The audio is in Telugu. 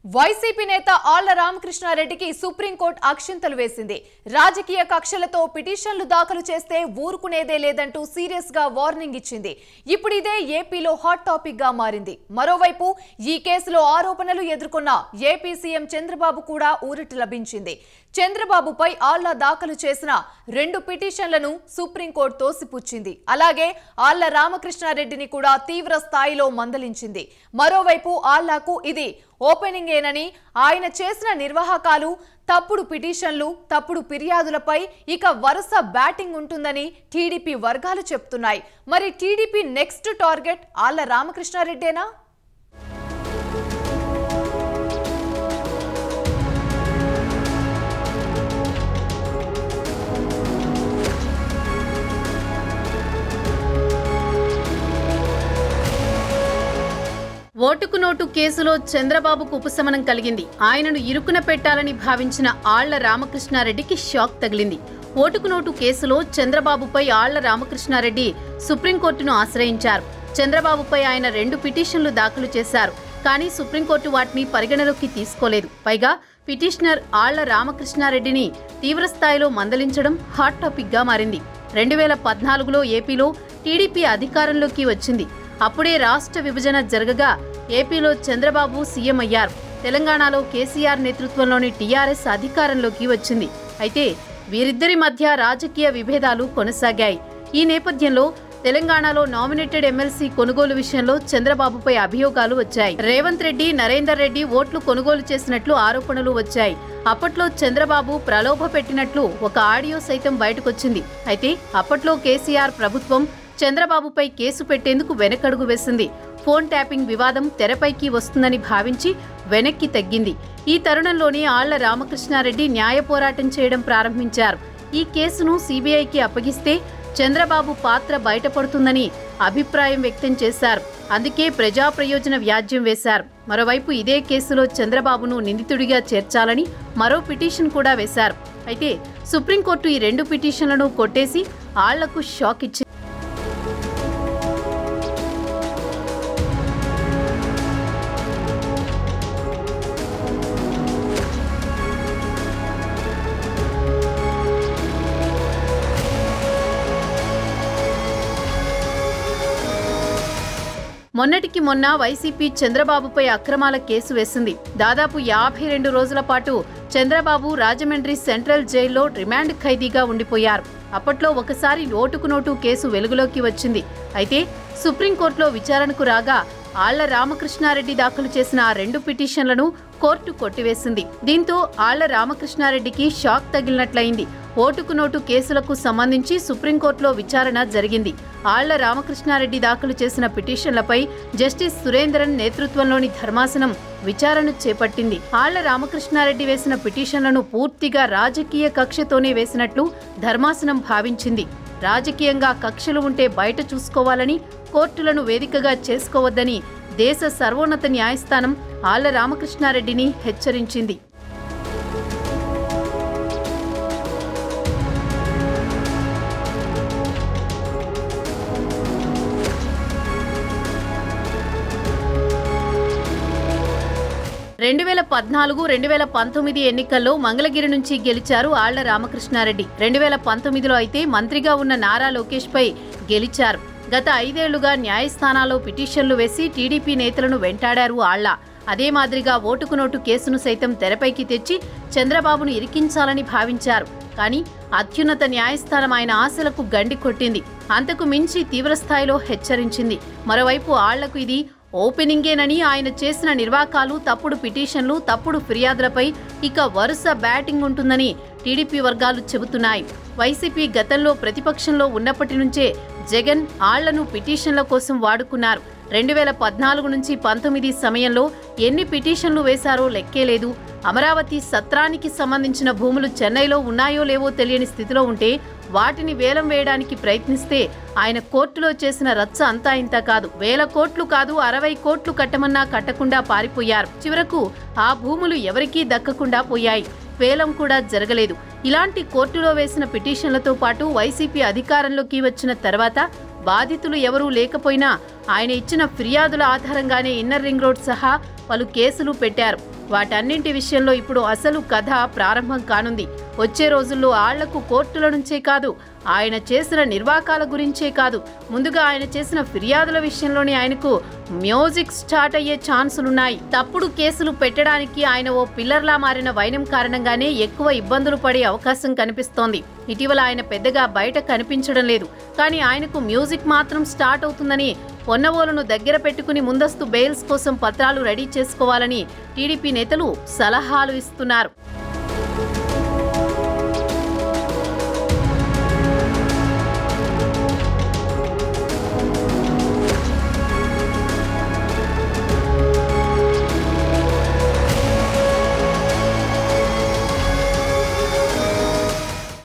వైసీపీ నేత ఆళ్ల రామకృష్ణారెడ్డికి సుప్రీంకోర్టు అక్షింతలు వేసింది. రాజకీయ కక్షలతో పిటిషన్లు దాఖలు చేస్తే ఊరుకునేదే లేదంటూ సీరియస్ గా వార్నింగ్ ఇచ్చింది. ఇప్పుడు ఇదే ఏపీలో హాట్ టాపిక్ గా మారింది. మరోవైపు ఈ కేసులో ఆరోపణలు ఎదుర్కొన్న ఏపీ సీఎం చంద్రబాబు కూడా ఊరట లభించింది. చంద్రబాబుపై ఆళ్ల దాఖలు చేసిన 2 పిటిషన్లను సుప్రీంకోర్టు తోసిపుచ్చింది. అలాగే ఆళ్ల రామకృష్ణారెడ్డిని కూడా తీవ్ర స్థాయిలో మందలించింది. మరోవైపు ఆళ్లకు ఇది ఓపెనింగేనని, ఆయన చేసిన నిర్వాహకాలు, తప్పుడు పిటిషన్లు, తప్పుడు ఫిర్యాదులపై ఇక వరుస బ్యాటింగ్ ఉంటుందని టీడీపీ వర్గాలు చెప్తున్నాయి. మరి టీడీపీ నెక్స్ట్ టార్గెట్ ఆళ్ల రామకృష్ణారెడ్డేనా? ఓటుకు నోటు కేసులో చంద్రబాబుకు ఉపశమనం కలిగింది. ఆయనను ఇరుకున పెట్టాలని భావించిన ఆళ్ల రామకృష్ణారెడ్డికి షాక్ తగిలింది. ఓటుకు నోటు కేసులో చంద్రబాబుపై ఆళ్ల రామకృష్ణారెడ్డి సుప్రీంకోర్టును ఆశ్రయించారు. చంద్రబాబుపై ఆయన 2 పిటిషన్లు దాఖలు చేశారు. కానీ సుప్రీంకోర్టు వాటిని పరిగణలోకి తీసుకోలేదు. పైగా పిటిషనర్ ఆళ్ల రామకృష్ణారెడ్డిని తీవ్రస్థాయిలో మందలించడం హాట్ టాపిక్ గా మారింది. 2014లో ఏపీలో టీడీపీ అధికారంలోకి వచ్చింది. అప్పుడే రాష్ట్ర విభజన జరగగా ఏపీలో చంద్రబాబు సీఎం అయ్యారు. తెలంగాణలో కేసీఆర్ నేతృత్వంలోని టీఆర్ఎస్ అధికారంలోకి వచ్చింది. అయితే వీరిద్దరి మధ్య రాజకీయ విభేదాలు కొనసాగాయి. ఈ నేపథ్యంలో తెలంగాణలో నామినేటెడ్ ఎమ్మెల్సీ కొనుగోలు విషయంలో చంద్రబాబుపై అభియోగాలు వచ్చాయి. రేవంత్ రెడ్డి, నరేందర్ రెడ్డి ఓట్లు కొనుగోలు చేసినట్లు ఆరోపణలు వచ్చాయి. అప్పట్లో చంద్రబాబు ప్రలోభ పెట్టినట్లు ఒక ఆడియో సైతం బయటకొచ్చింది. అయితే అప్పట్లో కేసీఆర్ ప్రభుత్వం చంద్రబాబుపై కేసు పెట్టేందుకు వెనకడుగు వేసింది. ఫోన్ ట్యాపింగ్ వివాదం తెరపైకి వస్తుందని భావించి వెనక్కి తగ్గింది. ఈ తరుణంలోనే ఆళ్ల రామకృష్ణారెడ్డి న్యాయ పోరాటం చేయడం ప్రారంభించారు. ఈ కేసును సీబీఐకి అప్పగిస్తే చంద్రబాబు పాత్ర బయటపడుతుందని అభిప్రాయం వ్యక్తం చేశారు. అందుకే ప్రజా ప్రయోజన వ్యాజ్యం వేశారు. మరోవైపు ఇదే కేసులో చంద్రబాబును నిందితుడిగా చేర్చాలని మరో పిటిషన్ కూడా వేశారు. అయితే సుప్రీంకోర్టు ఈ 2 పిటిషన్లను కొట్టేసి ఆళ్లకు షాక్ ఇచ్చింది. మొన్నటికి మొన్న వైసీపీ చంద్రబాబుపై అక్రమాల కేసు వేసింది. దాదాపు 52 రోజుల పాటు చంద్రబాబు రాజమండ్రి సెంట్రల్ జైల్లో రిమాండ్ ఖైదీగా ఉండిపోయారు. అప్పట్లో ఒకసారి ఓటుకు నోటు కేసు వెలుగులోకి వచ్చింది. అయితే సుప్రీంకోర్టులో విచారణకు రాగా ఆళ్ల రామకృష్ణారెడ్డి దాఖలు చేసిన ఆ 2 పిటిషన్లను కోర్టు కొట్టివేసింది. దీంతో ఆళ్ల రామకృష్ణారెడ్డికి షాక్ తగిలినట్లయింది. ఓటుకు నోటు కేసులకు సంబంధించి సుప్రీంకోర్టులో విచారణ జరిగింది. ఆళ్ల రామకృష్ణారెడ్డి దాఖలు చేసిన పిటిషన్లపై జస్టిస్ సురేంద్రన్ నేతృత్వంలోని ధర్మాసనం విచారణ చేపట్టింది. ఆళ్ల రామకృష్ణారెడ్డి వేసిన పిటిషన్లను పూర్తిగా రాజకీయ కక్షతోనే వేసినట్లు ధర్మాసనం భావించింది. రాజకీయంగా కక్షలు ఉంటే బయట చూసుకోవాలని, కోర్టులను వేదికగా చేసుకోవద్దని దేశ సర్వోన్నత న్యాయస్థానం ఆళ్ల రామకృష్ణారెడ్డిని హెచ్చరించింది. రెండు 2014-2019 ఎన్నికల్లో మంగళగిరి నుంచి గెలిచారు ఆళ్ల రామకృష్ణారెడ్డి. 2019లో అయితే మంత్రిగా ఉన్న నారా లోకేష్ పై గెలిచారు. గత 5 ఏళ్లుగా న్యాయస్థానాల్లో పిటిషన్లు వేసి టీడీపీ నేతలను వెంటాడారు ఆళ్ల. అదే మాదిరిగా ఓటుకు నోటు కేసును సైతం తెరపైకి తెచ్చి చంద్రబాబును ఇరికించాలని భావించారు. కానీ అత్యున్నత న్యాయస్థానం ఆయన ఆశలకు గండి కొట్టింది. అంతకు మించి తీవ్రస్థాయిలో హెచ్చరించింది. మరోవైపు ఆళ్లకు ఇది ఓపెనింగేనని, ఆయన చేసిన నిర్వాకాలు, తప్పుడు పిటిషన్లు, తప్పుడు ఫిర్యాదులపై ఇక వరుస బ్యాటింగ్ ఉంటుందని టీడీపీ వర్గాలు చెబుతున్నాయి. వైసీపీ గతంలో ప్రతిపక్షంలో ఉన్నప్పటి నుంచే జగన్ ఆళ్లను పిటిషన్ల కోసం వాడుకున్నారు. 2014 నుంచి 19 సమయంలో ఎన్ని పిటిషన్లు వేశారో లెక్కేలేదు. అమరావతి సత్రానికి సంబంధించిన భూములు చెన్నైలో ఉన్నాయో లేవో తెలియని స్థితిలో ఉంటే వాటిని వేలం వేయడానికి ప్రయత్నిస్తే ఆయన కోర్టులో చేసిన రచ్చ అంతా ఇంత కాదు. 1000 కోట్లు కాదు, 60 కోట్లు కట్టమన్నా కట్టకుండా పారిపోయారు. చివరకు ఆ భూములు ఎవరికీ దక్కకుండా పోయాయి. వేలం కూడా జరగలేదు. ఇలాంటి కోర్టులో వేసిన పిటిషన్లతో పాటు వైసీపీ అధికారంలోకి వచ్చిన తర్వాత బాధితులు ఎవరూ లేకపోయినా ఆయన ఇచ్చిన ఫిర్యాదుల ఆధారంగానే ఇన్నర్ రింగ్ రోడ్ సహా పలు కేసులు పెట్టారు. వాటన్నింటి విషయంలో ఇప్పుడు అసలు కథ ప్రారంభం కానుంది. వచ్చే రోజుల్లో ఆళ్లకు కోర్టుల నుంచే కాదు, ఆయన చేసిన నిర్వాకాల గురించే కాదు, ముందుగా ఆయన చేసిన ఫిర్యాదుల విషయంలోనే ఆయనకు మ్యూజిక్ స్టార్ట్ అయ్యే ఛాన్సులున్నాయి. తప్పుడు కేసులు పెట్టడానికి ఆయన ఓ పిల్లర్లా మారిన వైనం కారణంగానే ఎక్కువ ఇబ్బందులు పడే అవకాశం కనిపిస్తోంది. ఇటీవల ఆయన పెద్దగా బయట కనిపించడం లేదు. కానీ ఆయనకు మ్యూజిక్ మాత్రం స్టార్ట్ అవుతుందని పొన్నవోలును దగ్గర పెట్టుకుని ముందస్తు బెయిల్స్ కోసం పత్రాలు రెడీ చేసుకోవాలని టీడీపీ నేతలు సలహాలు ఇస్తున్నారు.